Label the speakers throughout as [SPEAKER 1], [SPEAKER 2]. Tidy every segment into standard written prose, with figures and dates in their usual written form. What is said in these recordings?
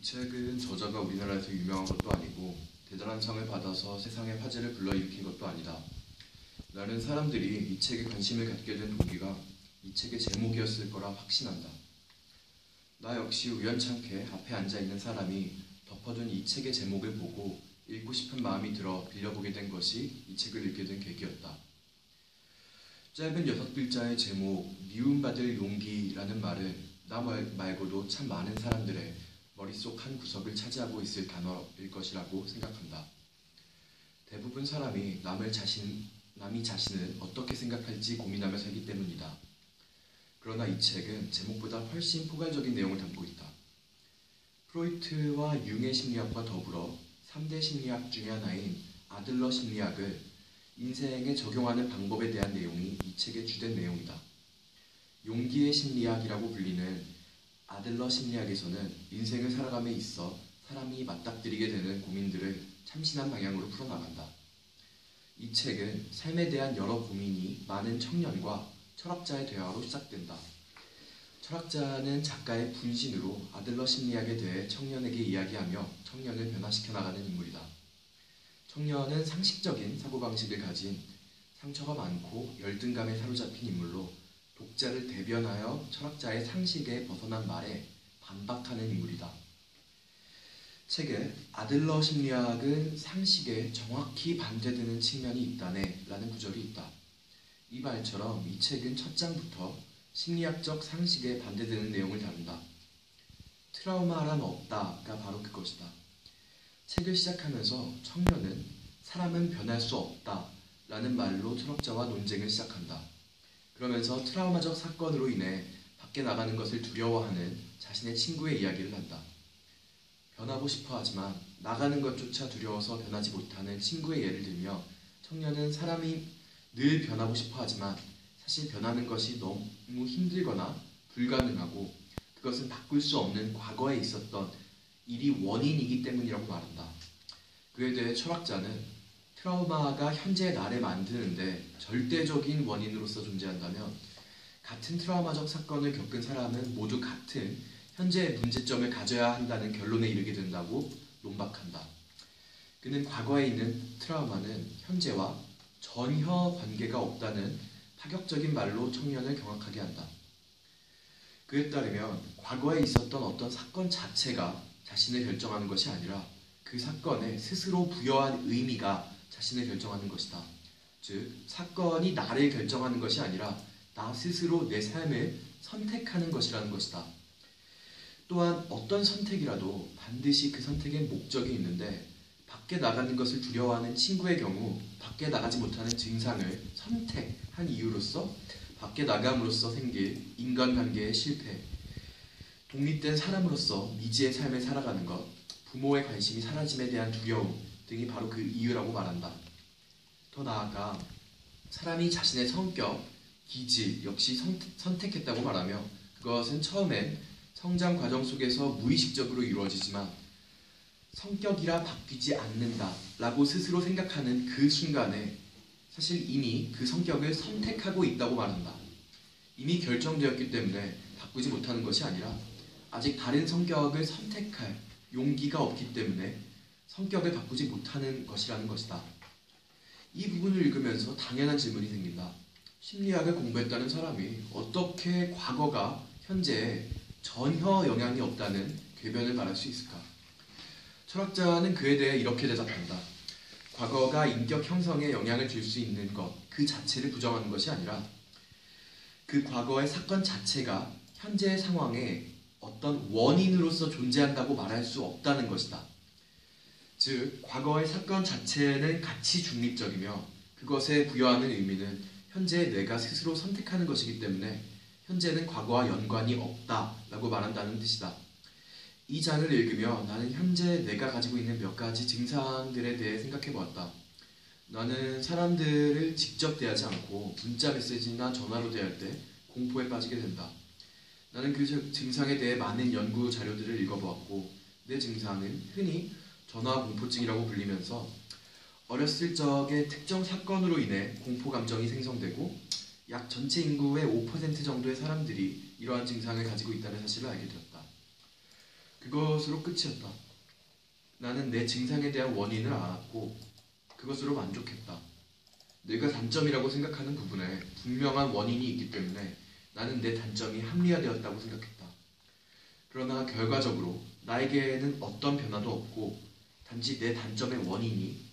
[SPEAKER 1] 책은 저자가 우리나라에서 유명한 것도 아니고 대단한 상을 받아서 세상의 화제를 불러일으킨 것도 아니다. 나는 사람들이 이 책에 관심을 갖게 된 동기가 이 책의 제목이었을 거라 확신한다. 나 역시 우연찮게 앞에 앉아있는 사람이 덮어둔 이 책의 제목을 보고 읽고 싶은 마음이 들어 빌려보게 된 것이 이 책을 읽게 된 계기였다. 짧은 6글자의 제목, 미움받을 용기라는 말은 나 말고도 참 많은 사람들의 머릿속 한 구석을 차지하고 있을 단어일 것이라고 생각한다. 대부분 사람이 남이 자신을 어떻게 생각할지 고민하며 살기 때문이다. 그러나 이 책은 제목보다 훨씬 포괄적인 내용을 담고 있다. 프로이트와 융의 심리학과 더불어 3대 심리학 중의 하나인 아들러 심리학을 인생에 적용하는 방법에 대한 내용이 이 책의 주된 내용이다. 용기의 심리학이라고 불리는 아들러 심리학에서는 인생을 살아감에 있어 사람이 맞닥뜨리게 되는 고민들을 참신한 방향으로 풀어나간다. 이 책은 삶에 대한 여러 고민이 많은 청년과 철학자의 대화로 시작된다. 철학자는 작가의 분신으로 아들러 심리학에 대해 청년에게 이야기하며 청년을 변화시켜 나가는 인물이다. 청년은 상식적인 사고방식을 가진 상처가 많고 열등감에 사로잡힌 인물로 독자를 대변하여 철학자의 상식에 벗어난 말에 반박하는 인물이다. 책에 아들러 심리학은 상식에 정확히 반대되는 측면이 있다네 라는 구절이 있다. 이 말처럼 이 책은 첫 장부터 심리학적 상식에 반대되는 내용을 다룬다. 트라우마란 없다가 바로 그것이다. 책을 시작하면서 청년은 사람은 변할 수 없다 라는 말로 철학자와 논쟁을 시작한다. 그러면서 트라우마적 사건으로 인해 밖에 나가는 것을 두려워하는 자신의 친구의 이야기를 한다. 변하고 싶어 하지만 나가는 것조차 두려워서 변하지 못하는 친구의 예를 들며 청년은 사람이 늘 변하고 싶어 하지만 사실 변하는 것이 너무 힘들거나 불가능하고 그것은 바꿀 수 없는 과거에 있었던 일이 원인이기 때문이라고 말한다. 그에 대해 철학자는 트라우마가 현재의 나를 만드는데 절대적인 원인으로서 존재한다면 같은 트라우마적 사건을 겪은 사람은 모두 같은 현재의 문제점을 가져야 한다는 결론에 이르게 된다고 논박한다. 그는 과거에 있는 트라우마는 현재와 전혀 관계가 없다는 파격적인 말로 청년을 경악하게 한다. 그에 따르면 과거에 있었던 어떤 사건 자체가 자신을 결정하는 것이 아니라 그 사건에 스스로 부여한 의미가 자신을 결정하는 것이다. 즉, 사건이 나를 결정하는 것이 아니라 나 스스로 내 삶을 선택하는 것이라는 것이다. 또한 어떤 선택이라도 반드시 그 선택엔 목적이 있는데 밖에 나가는 것을 두려워하는 친구의 경우 밖에 나가지 못하는 증상을 선택한 이유로서 밖에 나감으로써 생길 인간관계의 실패, 독립된 사람으로서 미지의 삶을 살아가는 것, 부모의 관심이 사라짐에 대한 두려움 등이 바로 그 이유라고 말한다. 더 나아가 사람이 자신의 성격, 기질 역시 선택했다고 말하며 그것은 처음엔 성장 과정 속에서 무의식적으로 이루어지지만 성격이라 바뀌지 않는다 라고 스스로 생각하는 그 순간에 사실 이미 그 성격을 선택하고 있다고 말한다. 이미 결정되었기 때문에 바꾸지 못하는 것이 아니라 아직 다른 성격을 선택할 용기가 없기 때문에 성격을 바꾸지 못하는 것이라는 것이다. 이 부분을 읽으면서 당연한 질문이 생긴다. 심리학을 공부했다는 사람이 어떻게 과거가 현재에 전혀 영향이 없다는 궤변을 말할 수 있을까? 철학자는 그에 대해 이렇게 대답한다. 과거가 인격 형성에 영향을 줄 수 있는 것, 그 자체를 부정하는 것이 아니라 그 과거의 사건 자체가 현재의 상황에 어떤 원인으로서 존재한다고 말할 수 없다는 것이다. 즉, 과거의 사건 자체는 가치 중립적이며 그것에 부여하는 의미는 현재의 내가 스스로 선택하는 것이기 때문에 현재는 과거와 연관이 없다라고 말한다는 뜻이다. 이 장을 읽으며 나는 현재 내가 가지고 있는 몇 가지 증상들에 대해 생각해 보았다. 나는 사람들을 직접 대하지 않고 문자 메시지나 전화로 대할 때 공포에 빠지게 된다. 나는 그 증상에 대해 많은 연구 자료들을 읽어보았고 내 증상은 흔히 전화 공포증이라고 불리면서 어렸을 적의 특정 사건으로 인해 공포 감정이 생성되고 약 전체 인구의 5% 정도의 사람들이 이러한 증상을 가지고 있다는 사실을 알게 되었다. 그것으로 끝이었다. 나는 내 증상에 대한 원인을 알았고 그것으로 만족했다. 내가 단점이라고 생각하는 부분에 분명한 원인이 있기 때문에 나는 내 단점이 합리화되었다고 생각했다. 그러나 결과적으로 나에게는 어떤 변화도 없고 단지 내 단점의 원인이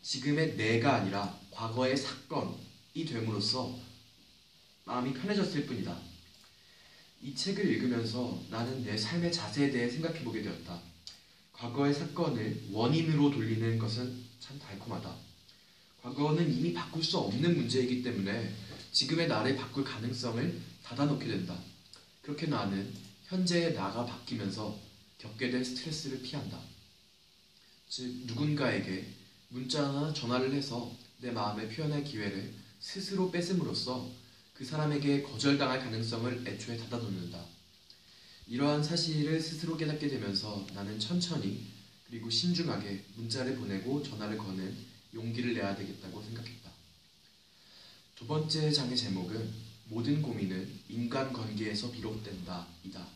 [SPEAKER 1] 지금의 내가 아니라 과거의 사건이 됨으로써 마음이 편해졌을 뿐이다. 이 책을 읽으면서 나는 내 삶의 자세에 대해 생각해보게 되었다. 과거의 사건을 원인으로 돌리는 것은 참 달콤하다. 과거는 이미 바꿀 수 없는 문제이기 때문에 지금의 나를 바꿀 가능성을 닫아놓게 된다. 그렇게 나는 현재의 나가 바뀌면서 겪게 된 스트레스를 피한다. 즉, 누군가에게 문자나 전화를 해서 내 마음을 표현할 기회를 스스로 뺏음으로써 그 사람에게 거절당할 가능성을 애초에 닫아놓는다. 이러한 사실을 스스로 깨닫게 되면서 나는 천천히 그리고 신중하게 문자를 보내고 전화를 거는 용기를 내야 되겠다고 생각했다. 두 번째 장의 제목은 모든 고민은 인간관계에서 비롯된다 이다.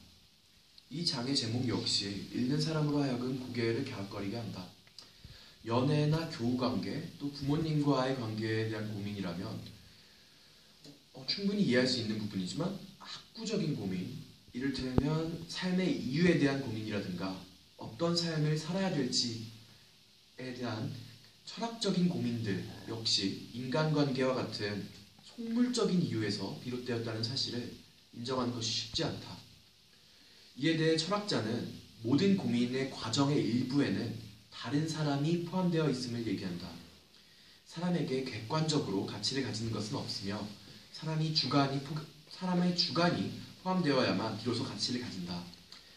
[SPEAKER 1] 이 장의 제목 역시 읽는 사람으로 하여금 고개를 갸웃거리게 한다. 연애나 교우관계 또 부모님과의 관계에 대한 고민이라면 충분히 이해할 수 있는 부분이지만 학구적인 고민, 이를테면 삶의 이유에 대한 고민이라든가 어떤 삶을 살아야 될지에 대한 철학적인 고민들 역시 인간관계와 같은 속물적인 이유에서 비롯되었다는 사실을 인정하는 것이 쉽지 않다. 이에 대해 철학자는 모든 고민의 과정의 일부에는 다른 사람이 포함되어 있음을 얘기한다. 사람에게 객관적으로 가치를 가지는 것은 없으며 사람의 주관이 포함되어야만 비로소 가치를 가진다.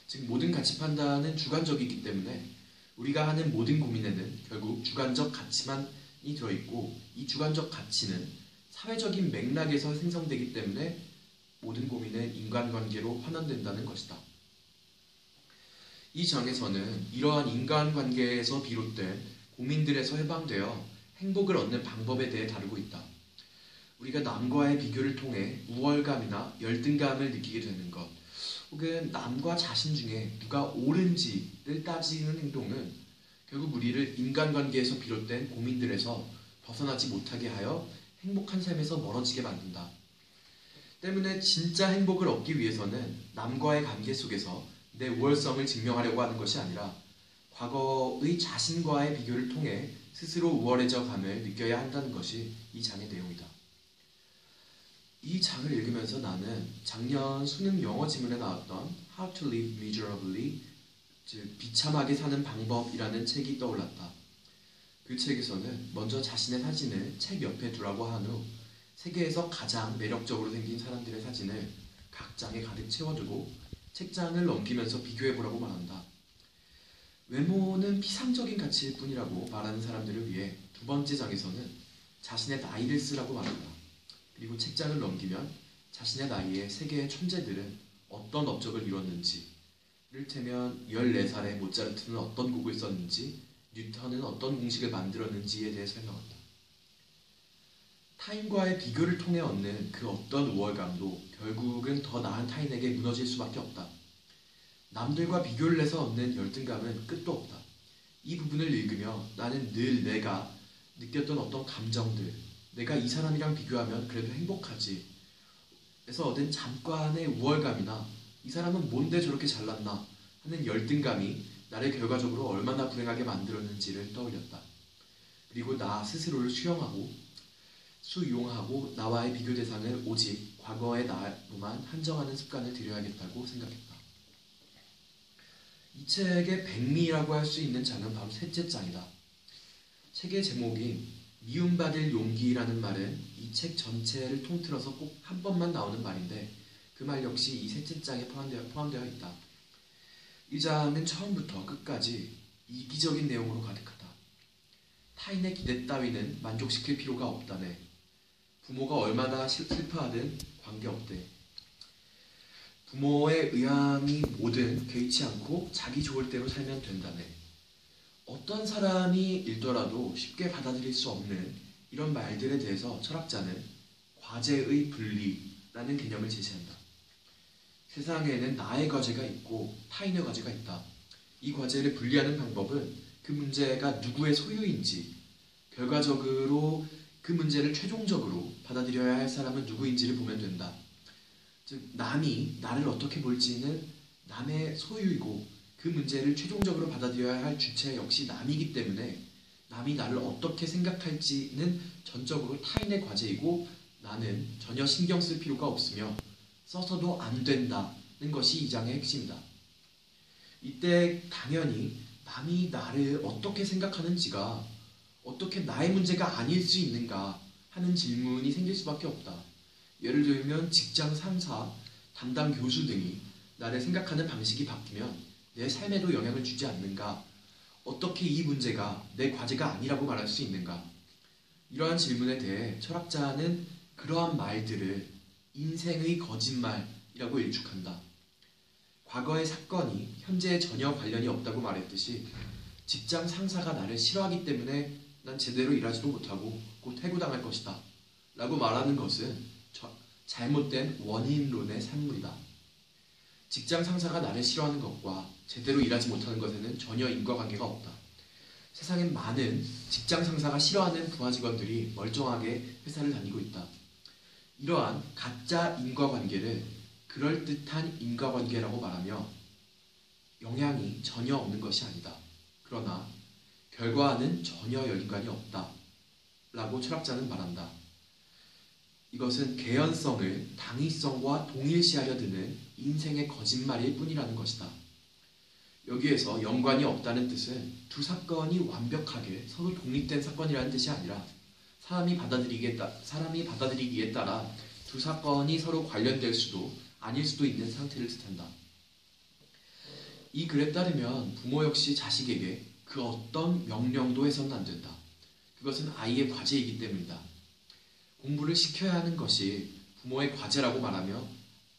[SPEAKER 1] 즉 모든 가치 판단은 주관적이기 때문에 우리가 하는 모든 고민에는 결국 주관적 가치만이 들어있고 이 주관적 가치는 사회적인 맥락에서 생성되기 때문에 모든 고민은 인간관계로 환원된다는 것이다. 이 장에서는 이러한 인간관계에서 비롯된 고민들에서 해방되어 행복을 얻는 방법에 대해 다루고 있다. 우리가 남과의 비교를 통해 우월감이나 열등감을 느끼게 되는 것, 혹은 남과 자신 중에 누가 옳은지를 따지는 행동은 결국 우리를 인간관계에서 비롯된 고민들에서 벗어나지 못하게 하여 행복한 삶에서 멀어지게 만든다. 때문에 진짜 행복을 얻기 위해서는 남과의 관계 속에서 내 우월성을 증명하려고 하는 것이 아니라 과거의 자신과의 비교를 통해 스스로 우월해져 감을 느껴야 한다는 것이 이 장의 내용이다. 이 장을 읽으면서 나는 작년 수능 영어 지문에 나왔던 How to Live Miserably, 즉 비참하게 사는 방법이라는 책이 떠올랐다. 그 책에서는 먼저 자신의 사진을 책 옆에 두라고 한 후 세계에서 가장 매력적으로 생긴 사람들의 사진을 각 장에 가득 채워두고 책장을 넘기면서 비교해보라고 말한다. 외모는 피상적인 가치일 뿐이라고 말하는 사람들을 위해 두 번째 장에서는 자신의 나이를 쓰라고 말한다. 그리고 책장을 넘기면 자신의 나이에 세계의 천재들은 어떤 업적을 이뤘는지, 이를테면 14살에 모차르트는 어떤 곡을 썼는지, 뉴턴은 어떤 공식을 만들었는지에 대해 설명한다. 타인과의 비교를 통해 얻는 그 어떤 우월감도 결국은 더 나은 타인에게 무너질 수밖에 없다. 남들과 비교를 해서 얻는 열등감은 끝도 없다. 이 부분을 읽으며 나는 늘 내가 느꼈던 어떤 감정들, 내가 이 사람이랑 비교하면 그래도 행복하지 에서 얻은 잠깐의 우월감이나 이 사람은 뭔데 저렇게 잘났나 하는 열등감이 나를 결과적으로 얼마나 불행하게 만들었는지를 떠올렸다. 그리고 나 스스로를 수용하고 나와의 비교 대상을 오직 과거의 나로만 한정하는 습관을 들여야겠다고 생각했다. 이 책의 백미라고 할 수 있는 장은 바로 셋째 장이다. 책의 제목인 미움받을 용기라는 말은 이 책 전체를 통틀어서 꼭 한 번만 나오는 말인데 그 말 역시 이 셋째 장에 포함되어 있다. 이 장은 처음부터 끝까지 이기적인 내용으로 가득하다. 타인의 기대 따위는 만족시킬 필요가 없다네. 부모가 얼마나 슬퍼하든 관계없대. 부모의 의향이 뭐든 개의치 않고 자기 좋을 대로 살면 된다네. 어떤 사람이 읽더라도 쉽게 받아들일 수 없는 이런 말들에 대해서 철학자는 과제의 분리라는 개념을 제시한다. 세상에는 나의 과제가 있고 타인의 과제가 있다. 이 과제를 분리하는 방법은 그 문제가 누구의 소유인지, 결과적으로 그 문제를 최종적으로 받아들여야 할 사람은 누구인지를 보면 된다. 즉, 남이 나를 어떻게 볼지는 남의 소유이고 그 문제를 최종적으로 받아들여야 할 주체 역시 남이기 때문에 남이 나를 어떻게 생각할지는 전적으로 타인의 과제이고 나는 전혀 신경 쓸 필요가 없으며 써서도 안 된다는 것이 이 장의 핵심이다. 이때 당연히 남이 나를 어떻게 생각하는지가 어떻게 나의 문제가 아닐 수 있는가 하는 질문이 생길 수밖에 없다. 예를 들면 직장 상사, 담당 교수 등이 나를 생각하는 방식이 바뀌면 내 삶에도 영향을 주지 않는가? 어떻게 이 문제가 내 과제가 아니라고 말할 수 있는가? 이러한 질문에 대해 철학자는 그러한 말들을 인생의 거짓말이라고 일축한다. 과거의 사건이 현재에 전혀 관련이 없다고 말했듯이 직장 상사가 나를 싫어하기 때문에 난 제대로 일하지도 못하고 곧 해고당할 것이다 라고 말하는 것은 잘못된 원인론의 산물이다. 직장 상사가 나를 싫어하는 것과 제대로 일하지 못하는 것에는 전혀 인과관계가 없다. 세상엔 많은 직장 상사가 싫어하는 부하 직원들이 멀쩡하게 회사를 다니고 있다. 이러한 가짜 인과관계를 그럴듯한 인과관계라고 말하며 영향이 전혀 없는 것이 아니다. 그러나 결과와는 전혀 연관이 없다 라고 철학자는 말한다. 이것은 개연성을 당위성과 동일시하려 드는 인생의 거짓말일 뿐이라는 것이다. 여기에서 연관이 없다는 뜻은 두 사건이 완벽하게 서로 독립된 사건이라는 뜻이 아니라 사람이 받아들이기에 따라 두 사건이 서로 관련될 수도 아닐 수도 있는 상태를 뜻한다. 이 글에 따르면 부모 역시 자식에게 그 어떤 명령도 해서는 안 된다. 그것은 아이의 과제이기 때문이다. 공부를 시켜야 하는 것이 부모의 과제라고 말하며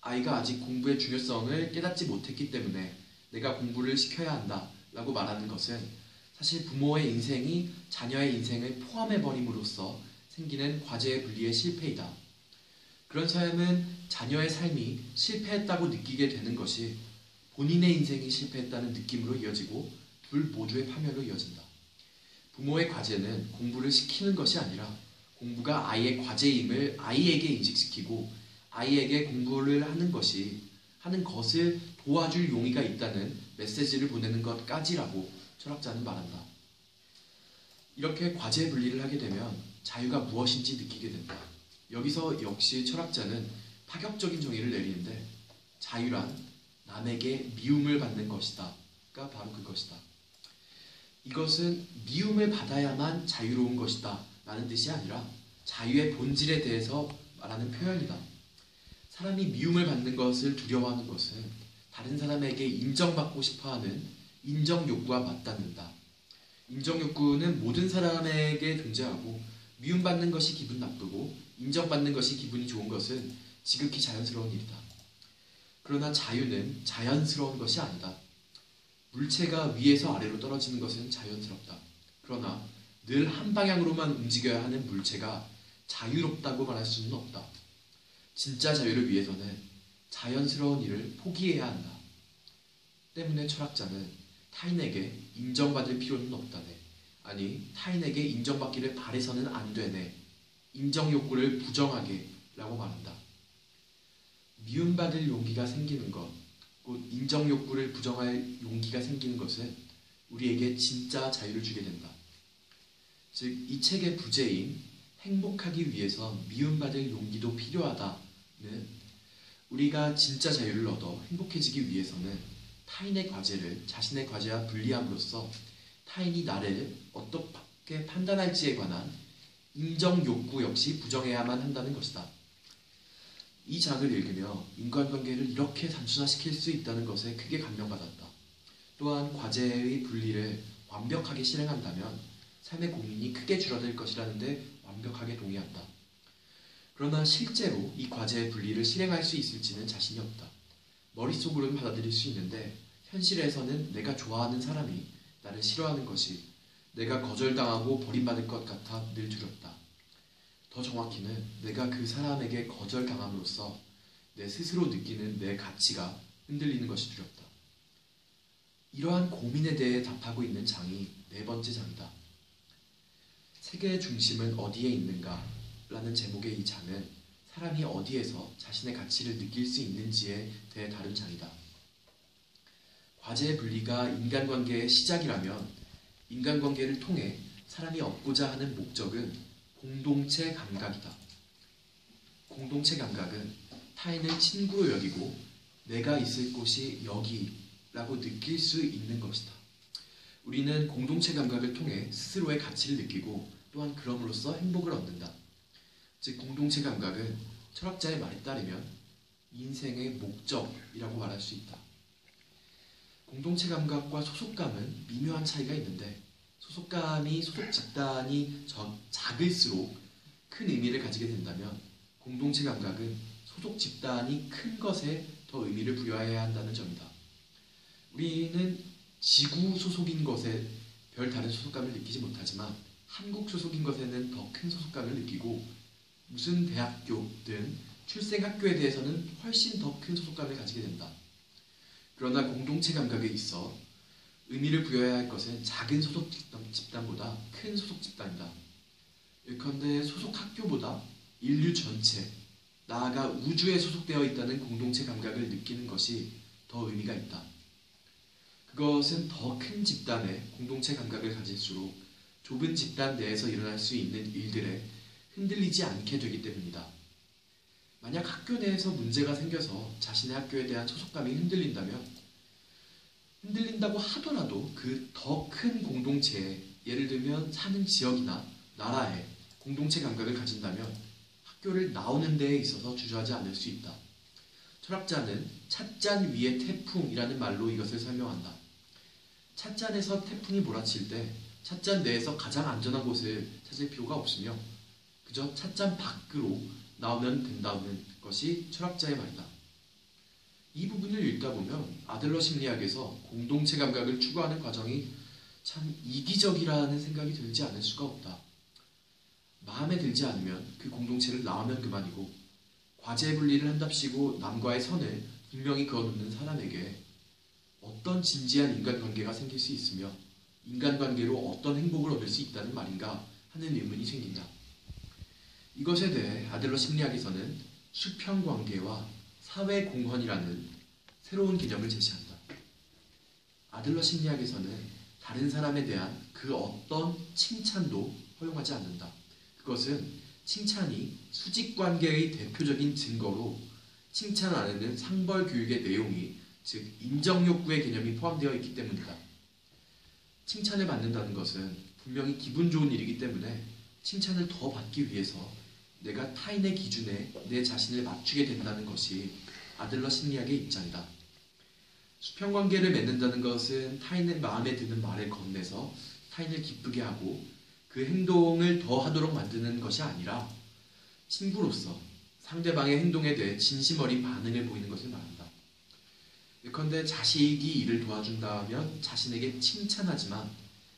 [SPEAKER 1] 아이가 아직 공부의 중요성을 깨닫지 못했기 때문에 내가 공부를 시켜야 한다 라고 말하는 것은 사실 부모의 인생이 자녀의 인생을 포함해버림으로써 생기는 과제의 분리의 실패이다. 그런 삶은 자녀의 삶이 실패했다고 느끼게 되는 것이 본인의 인생이 실패했다는 느낌으로 이어지고 둘 모두의 파멸로 이어진다. 부모의 과제는 공부를 시키는 것이 아니라 공부가 아이의 과제임을 아이에게 인식시키고 아이에게 공부를 하는 것을 도와줄 용의가 있다는 메시지를 보내는 것까지라고 철학자는 말한다. 이렇게 과제 분리를 하게 되면 자유가 무엇인지 느끼게 된다. 여기서 역시 철학자는 파격적인 정의를 내리는데 자유란 남에게 미움을 받는 것이다가 바로 그것이다. 이것은 미움을 받아야만 자유로운 것이다 라는 뜻이 아니라 자유의 본질에 대해서 말하는 표현이다. 사람이 미움을 받는 것을 두려워하는 것은 다른 사람에게 인정받고 싶어하는 인정 욕구와 맞닿는다. 인정 욕구는 모든 사람에게 존재하고 미움받는 것이 기분 나쁘고 인정받는 것이 기분이 좋은 것은 지극히 자연스러운 일이다. 그러나 자유는 자연스러운 것이 아니다. 물체가 위에서 아래로 떨어지는 것은 자연스럽다. 그러나 늘 한 방향으로만 움직여야 하는 물체가 자유롭다고 말할 수는 없다. 진짜 자유를 위해서는 자연스러운 일을 포기해야 한다. 때문에 철학자는 타인에게 인정받을 필요는 없다네. 아니, 타인에게 인정받기를 바래서는 안 되네. 인정 욕구를 부정하게 라고 말한다. 미움받을 용기가 생기는 것, 곧 인정 욕구를 부정할 용기가 생기는 것은 우리에게 진짜 자유를 주게 된다. 즉, 이 책의 부제인 행복하기 위해서 미움받을 용기도 필요하다는 우리가 진짜 자유를 얻어 행복해지기 위해서는 타인의 과제를 자신의 과제와 분리함으로써 타인이 나를 어떻게 판단할지에 관한 인정 욕구 역시 부정해야만 한다는 것이다. 이 장을 읽으며 인간관계를 이렇게 단순화시킬 수 있다는 것에 크게 감명받았다. 또한 과제의 분리를 완벽하게 실행한다면 삶의 고민이 크게 줄어들 것이라는 데 완벽하게 동의한다. 그러나 실제로 이 과제의 분리를 실행할 수 있을지는 자신이 없다. 머릿속으로는 받아들일 수 있는데 현실에서는 내가 좋아하는 사람이 나를 싫어하는 것이 내가 거절당하고 버림받을 것 같아 늘 두렵다. 더 정확히는 내가 그 사람에게 거절당함으로써 내 스스로 느끼는 내 가치가 흔들리는 것이 두렵다. 이러한 고민에 대해 답하고 있는 장이 네 번째 장이다. 세계의 중심은 어디에 있는가? 라는 제목의 이 장은 사람이 어디에서 자신의 가치를 느낄 수 있는지에 대해 다룬 장이다. 과제의 분리가 인간관계의 시작이라면 인간관계를 통해 사람이 얻고자 하는 목적은 공동체 감각이다. 공동체 감각은 타인을 친구로 여기고 내가 있을 곳이 여기라고 느낄 수 있는 것이다. 우리는 공동체 감각을 통해 스스로의 가치를 느끼고 또한 그럼으로써 행복을 얻는다. 즉 공동체 감각은 철학자의 말에 따르면 인생의 목적이라고 말할 수 있다. 공동체 감각과 소속감은 미묘한 차이가 있는데 소속감이 소속 집단이 작을수록 큰 의미를 가지게 된다면 공동체 감각은 소속 집단이 큰 것에 더 의미를 부여해야 한다는 점이다. 우리는 지구 소속인 것에 별 다른 소속감을 느끼지 못하지만 한국 소속인 것에는 더 큰 소속감을 느끼고 무슨 대학교든 출생학교에 대해서는 훨씬 더 큰 소속감을 가지게 된다. 그러나 공동체 감각에 있어 의미를 부여해야 할 것은 작은 소속 집단보다 큰 소속 집단이다. 예컨대 소속 학교보다 인류 전체, 나아가 우주에 소속되어 있다는 공동체 감각을 느끼는 것이 더 의미가 있다. 그것은 더 큰 집단의 공동체 감각을 가질수록 좁은 집단 내에서 일어날 수 있는 일들에 흔들리지 않게 되기 때문이다. 만약 학교 내에서 문제가 생겨서 자신의 학교에 대한 소속감이 흔들린다고 하더라도 그 더 큰 공동체에, 예를 들면 사는 지역이나 나라에 공동체 감각을 가진다면 학교를 나오는 데에 있어서 주저하지 않을 수 있다. 철학자는 찻잔 위의 태풍이라는 말로 이것을 설명한다. 찻잔에서 태풍이 몰아칠 때 찻잔 내에서 가장 안전한 곳을 찾을 필요가 없으며 그저 찻잔 밖으로 나오면 된다는 것이 철학자의 말이다. 이 부분을 읽다 보면 아들러 심리학에서 공동체 감각을 추구하는 과정이 참 이기적이라는 생각이 들지 않을 수가 없다. 마음에 들지 않으면 그 공동체를 나오면 그만이고 과제 분리를 한답시고 남과의 선을 분명히 그어놓는 사람에게 어떤 진지한 인간관계가 생길 수 있으며 인간관계로 어떤 행복을 얻을 수 있다는 말인가 하는 의문이 생긴다. 이것에 대해 아들러 심리학에서는 수평관계와 사회공헌이라는 새로운 개념을 제시한다. 아들러 심리학에서는 다른 사람에 대한 그 어떤 칭찬도 허용하지 않는다. 그것은 칭찬이 수직관계의 대표적인 증거로 칭찬 안에는 상벌교육의 내용이, 즉 인정욕구의 개념이 포함되어 있기 때문이다. 칭찬을 받는다는 것은 분명히 기분 좋은 일이기 때문에 칭찬을 더 받기 위해서 내가 타인의 기준에 내 자신을 맞추게 된다는 것이 아들러 심리학의 입장이다. 수평관계를 맺는다는 것은 타인의 마음에 드는 말을 건네서 타인을 기쁘게 하고 그 행동을 더 하도록 만드는 것이 아니라 친구로서 상대방의 행동에 대해 진심 어린 반응을 보이는 것을 말한다. 예컨대 자식이 일을 도와준다면 자신에게 칭찬하지만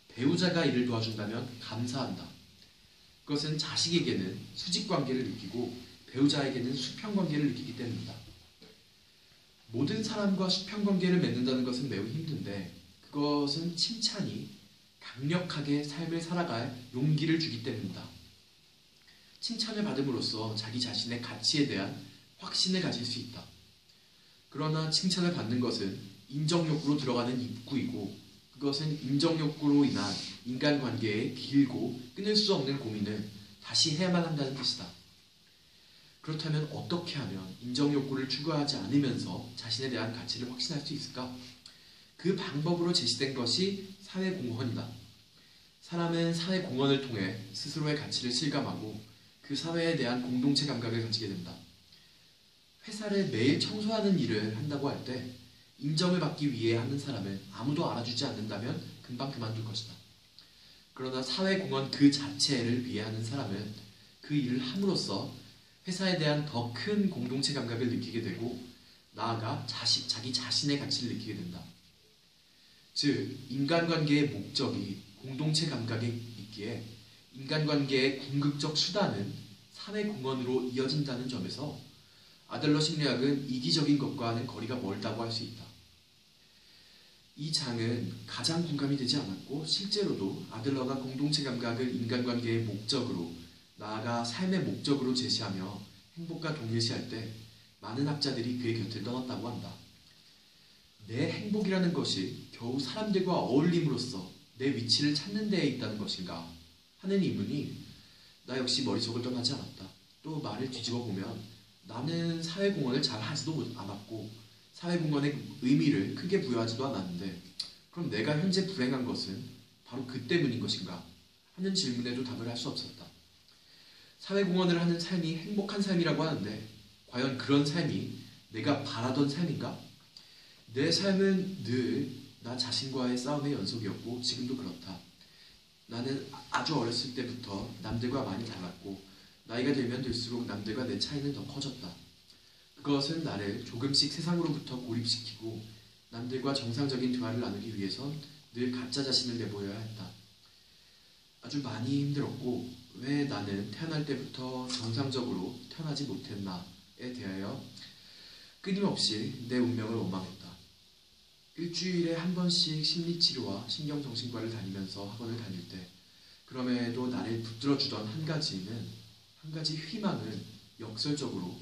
[SPEAKER 1] 배우자가 일을 도와준다면 감사한다. 그것은 자식에게는 수직관계를 느끼고 배우자에게는 수평관계를 느끼기 때문이다. 모든 사람과 수평관계를 맺는다는 것은 매우 힘든데 그것은 칭찬이 강력하게 삶을 살아갈 용기를 주기 때문이다. 칭찬을 받음으로써 자기 자신의 가치에 대한 확신을 가질 수 있다. 그러나 칭찬을 받는 것은 인정욕구로 들어가는 입구이고 그것은 인정욕구로 인한 인간관계의 길고 끊을 수 없는 고민을 다시 해야만 한다는 뜻이다. 그렇다면 어떻게 하면 인정욕구를 추구하지 않으면서 자신에 대한 가치를 확신할 수 있을까? 그 방법으로 제시된 것이 사회공헌이다. 사람은 사회공헌을 통해 스스로의 가치를 실감하고 그 사회에 대한 공동체 감각을 가지게 된다. 회사를 매일 청소하는 일을 한다고 할 때 인정을 받기 위해 하는 사람을 아무도 알아주지 않는다면 금방 그만둘 것이다. 그러나 사회공헌 그 자체를 위해 하는 사람은 그 일을 함으로써 회사에 대한 더 큰 공동체 감각을 느끼게 되고 나아가 자기 자신의 가치를 느끼게 된다. 즉 인간관계의 목적이 공동체 감각에 있기에 인간관계의 궁극적 수단은 사회공헌으로 이어진다는 점에서 아들러 심리학은 이기적인 것과는 거리가 멀다고 할 수 있다. 이 장은 가장 공감이 되지 않았고 실제로도 아들러가 공동체 감각을 인간관계의 목적으로 나아가 삶의 목적으로 제시하며 행복과 동일시할 때 많은 학자들이 그의 곁을 떠났다고 한다. 내 행복이라는 것이 겨우 사람들과 어울림으로써 내 위치를 찾는 데에 있다는 것인가 하는 의문이 나 역시 머릿속을 떠나지 않았다. 또 말을 뒤집어 보면 나는 사회공헌을 잘 하지도 않았고 사회공헌의 의미를 크게 부여하지도 않았는데 그럼 내가 현재 불행한 것은 바로 그 때문인 것인가 하는 질문에도 답을 할 수 없었다. 사회공헌을 하는 삶이 행복한 삶이라고 하는데 과연 그런 삶이 내가 바라던 삶인가? 내 삶은 늘 나 자신과의 싸움의 연속이었고 지금도 그렇다. 나는 아주 어렸을 때부터 남들과 많이 달랐고 나이가 들면 들수록 남들과 내 차이는 더 커졌다. 그것은 나를 조금씩 세상으로부터 고립시키고 남들과 정상적인 대화를 나누기 위해선 늘 가짜 자신을 내보여야 했다. 아주 많이 힘들었고 왜 나는 태어날 때부터 정상적으로 태어나지 못했나에 대하여 끊임없이 내 운명을 원망했다. 일주일에 한 번씩 심리치료와 신경정신과를 다니면서 학원을 다닐 때 그럼에도 나를 붙들어주던 한 가지 희망은 역설적으로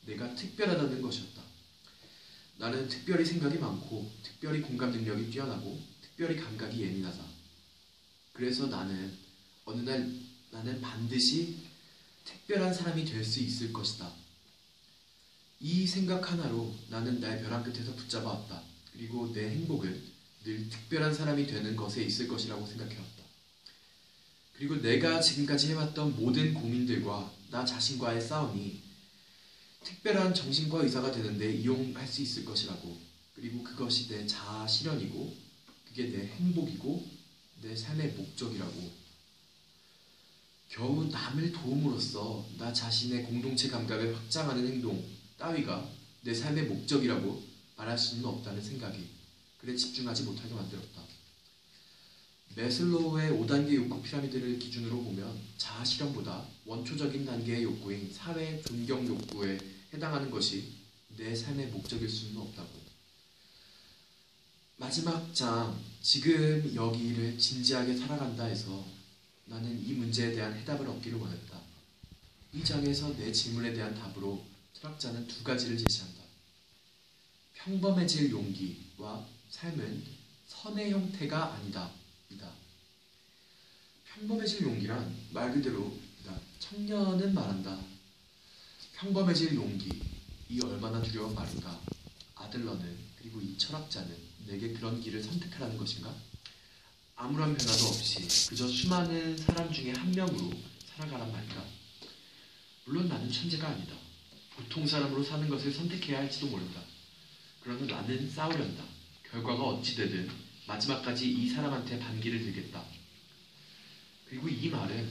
[SPEAKER 1] 내가 특별하다는 것이었다. 나는 특별히 생각이 많고 특별히 공감 능력이 뛰어나고 특별히 감각이 예민하다. 그래서 나는 어느 날 나는 반드시 특별한 사람이 될 수 있을 것이다. 이 생각 하나로 나는 나의 벼랑 끝에서 붙잡아 왔다. 그리고 내 행복은 늘 특별한 사람이 되는 것에 있을 것이라고 생각해왔다. 그리고 내가 지금까지 해왔던 모든 고민들과 나 자신과의 싸움이 특별한 정신과 의사가 되는데 이용할 수 있을 것이라고. 그리고 그것이 내 자아 실현이고 그게 내 행복이고 내 삶의 목적이라고. 겨우 남을 도움으로써 나 자신의 공동체 감각을 확장하는 행동 따위가 내 삶의 목적이라고 말할 수는 없다는 생각이 그래 집중하지 못하게 만들었다. 매슬로우의 5단계 욕구 피라미드를 기준으로 보면 자아 실현보다 원초적인 단계의 욕구인 사회 존경 욕구에 해당하는 것이 내 삶의 목적일 수는 없다고. 마지막 장, 지금 여기를 진지하게 살아간다 해서 나는 이 문제에 대한 해답을 얻기를 원했다. 이 장에서 내 질문에 대한 답으로 철학자는 두 가지를 제시한다. 평범해질 용기와 삶은 선의 형태가 아니다. 이다. 평범해질 용기란 말 그대로 청년은 말한다. 평범해질 용기, 이 얼마나 두려운 말인가. 아들러는 그리고 이 철학자는 내게 그런 길을 선택하라는 것인가? 아무런 변화도 없이 그저 수많은 사람 중에 한 명으로 살아가란 말인가? 물론 나는 천재가 아니다. 보통 사람으로 사는 것을 선택해야 할지도 모른다. 그러나 나는 싸우련다. 결과가 어찌되든 마지막까지 이 사람한테 반기를 들겠다. 그리고 이 말은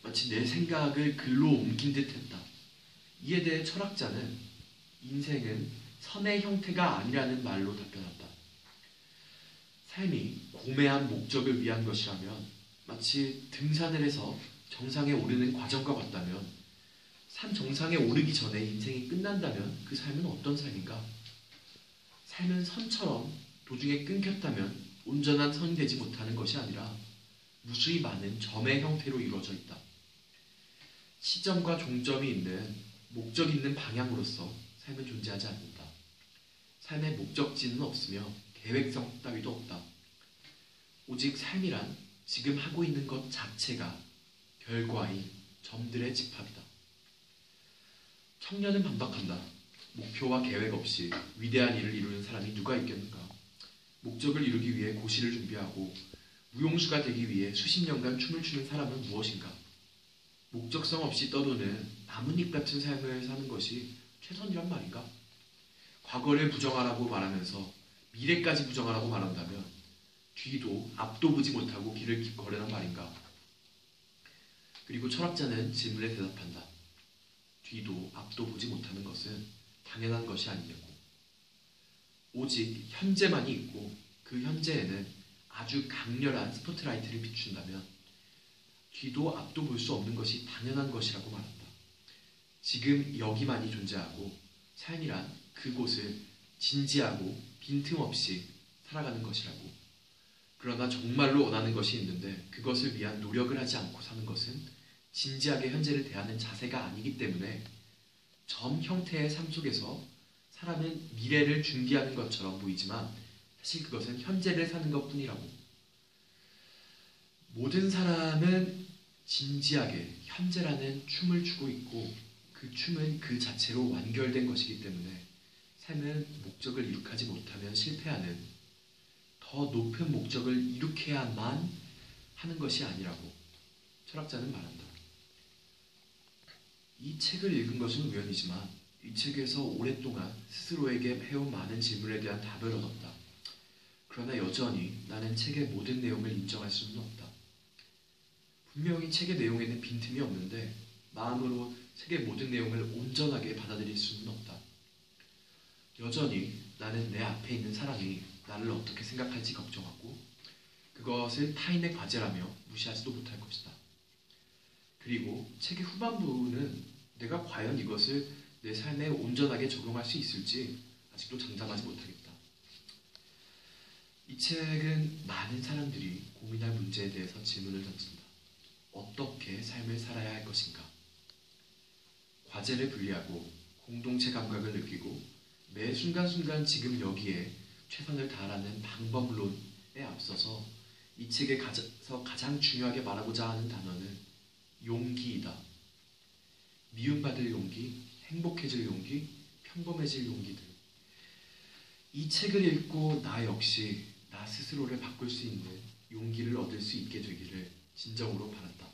[SPEAKER 1] 마치 내 생각을 글로 옮긴 듯 했다. 이에 대해 철학자는 인생은 선의 형태가 아니라는 말로 답변한다. 삶이 고매한 목적을 위한 것이라면 마치 등산을 해서 정상에 오르는 과정과 같다면 산 정상에 오르기 전에 인생이 끝난다면 그 삶은 어떤 삶인가? 삶은 선처럼 도중에 끊겼다면 온전한 선이 되지 못하는 것이 아니라 무수히 많은 점의 형태로 이루어져 있다. 시점과 종점이 있는 목적 있는 방향으로서 삶은 존재하지 않는다. 삶의 목적지는 없으며 계획성 따위도 없다. 오직 삶이란 지금 하고 있는 것 자체가 결과인 점들의 집합이다. 청년은 반박한다. 목표와 계획 없이 위대한 일을 이루는 사람이 누가 있겠는가? 목적을 이루기 위해 고시를 준비하고 무용수가 되기 위해 수십 년간 춤을 추는 사람은 무엇인가? 목적성 없이 떠도는 나뭇잎 같은 삶을 사는 것이 최선이란 말인가? 과거를 부정하라고 말하면서 미래까지 부정하라고 말한다면 뒤도 앞도 보지 못하고 길을 걸으란 말인가? 그리고 철학자는 질문에 대답한다. 뒤도 앞도 보지 못하는 것은 당연한 것이 아니냐고. 오직 현재만이 있고 그 현재에는 아주 강렬한 스포트라이트를 비춘다면 뒤도 앞도 볼 수 없는 것이 당연한 것이라고 말한다. 지금 여기만이 존재하고 삶이란 그곳을 진지하고 빈틈없이 살아가는 것이라고. 그러나 정말로 원하는 것이 있는데 그것을 위한 노력을 하지 않고 사는 것은 진지하게 현재를 대하는 자세가 아니기 때문에 전 형태의 삶 속에서 사람은 미래를 준비하는 것처럼 보이지만 사실 그것은 현재를 사는 것뿐이라고. 모든 사람은 진지하게 현재라는 춤을 추고 있고 그 춤은 그 자체로 완결된 것이기 때문에 삶은 목적을 이룩하지 못하면 실패하는 더 높은 목적을 이룩해야만 하는 것이 아니라고 철학자는 말한다. 이 책을 읽은 것은 우연이지만 이 책에서 오랫동안 스스로에게 해온 많은 질문에 대한 답을 얻었다. 그러나 여전히 나는 책의 모든 내용을 인정할 수는 없다. 분명히 책의 내용에는 빈틈이 없는데 마음으로 책의 모든 내용을 온전하게 받아들일 수는 없다. 여전히 나는 내 앞에 있는 사람이 나를 어떻게 생각할지 걱정하고 그것을 타인의 과제라며 무시하지도 못할 것이다. 그리고 책의 후반부는 내가 과연 이것을 내 삶에 온전하게 적용할 수 있을지 아직도 장담하지 못하겠다. 이 책은 많은 사람들이 고민할 문제에 대해서 질문을 던진다. 어떻게 삶을 살아야 할 것인가? 과제를 분리하고 공동체 감각을 느끼고 매 순간순간 지금 여기에 최선을 다하라는 방법론에 앞서서 이 책에서 가장 중요하게 말하고자 하는 단어는 용기이다. 미움받을 용기, 행복해질 용기, 평범해질 용기들. 이 책을 읽고 나 역시 나 스스로를 바꿀 수 있는 용기를 얻을 수 있게 되기를 진정으로 바란다.